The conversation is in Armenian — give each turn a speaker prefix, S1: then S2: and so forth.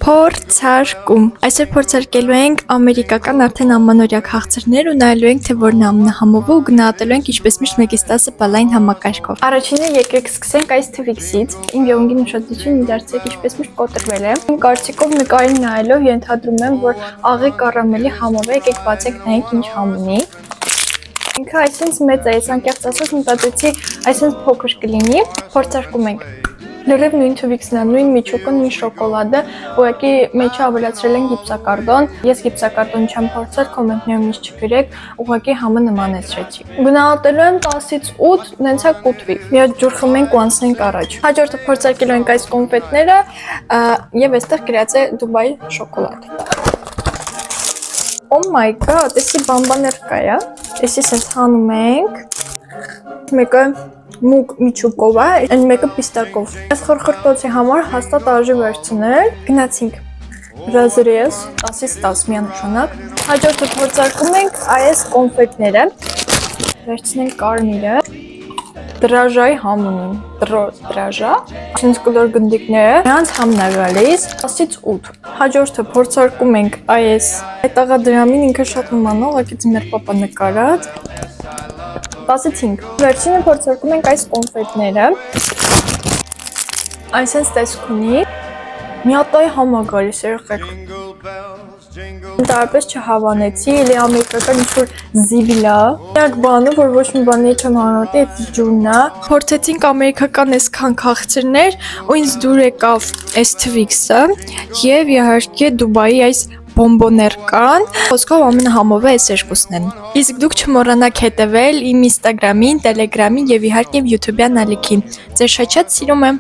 S1: Փորձարկում։ Այսօր փորձարկելու ենք ամերիկական արդեն ամանորյա քաղցրներ ու նայելու ենք, թե որն է ամենահամովը ու գնահատելու ենք ինչպես միշտ 1-10 բալային համակարգով։ Առաջինը եկեք սկսենք այս Twix-ից։ Իմ յոգին ուշադրություն դարձրեք ինչպես միշտ կոտրվել է։ Իմ կարծիքով նկարին նայելով ենթադրում եմ, որ աղի կարամելի համով է, եկեք բացենք նայենք ինչ համ ունի։ Ինքը այսինքն մեծ է, ես անկեղծ ասած մտածեցի այսինքն փոքր կլինի, փորձարկում ենք։ Լրիվ նույն Twix-ն է, նույն միջուկը, նույն շոկոլադը, ուղղակի մեջը ավելացրել են գիպսակարտոն։ Ես գիպսակարտոն չեմ փորձել, կոմենտներում ինչ չգրեք, ուղղակի համը նմանեցրեցի։ Գնահատելու եմ 10-ից 8, նենցա կուտվի։ Մի հատ ջուր խմենք ու անցնենք առաջ։ Հաջորդը փորձարկելու ենք այս կոնֆետները, եւ այստեղ գրած է Դուբայի շոկոլադ։ Oh my god, էսի բամբաներ կա, է։ Էսի sense հանում ենք։ Մեկը մուկ միջուկով է, այն մեկը պիստակով։ Այս խրխրտոցի համար հաստատ արժի վերցնել։ Գնացինք Razries 10-ից 10 միանշանակ։ Հաջորդը փորձարկում ենք այս կոնֆետները։ Վերցնենք կարմիրը։ Դրաժայի համ ունեն։ Դրաժա։ Այսինքն կլոր գնդիկները։ Նրանց համն է գալիս 10-ից 8։ Հաջորդը փորձարկում ենք այս տաղադրամին, ինքը շատ նման է, ուղղակի ձմեռ պապա նկարած։ 10-ից 5։ Վերջինը փորձարկում ենք այս կոնֆետները։ Այսպես տեսք ունի։ Միատայի համ է գալիս երեխեք։ Տարպես չհավանեցի, էլի ամերիկական ինչ-որ զիվիլա։ Միակ բանը, որ ոչ մի բանի չեմ հանոտի, այդ ջուրն է։ Փորձեցինք ամերիկական այսքան քաղցրներ, ու ինձ դուր եկավ այս Twix-ը, եւ իհարկե Դուբայի այս բոմբոներ կան։ Խոսքով ամենահամովը այս երկուսն են։ Իսկ դուք չմոռանաք հետևել իմ Instagram-ին, Telegram-ին եւ իհարկե YouTube-յան ալիքին։ Ձեր շատ սիրում եմ։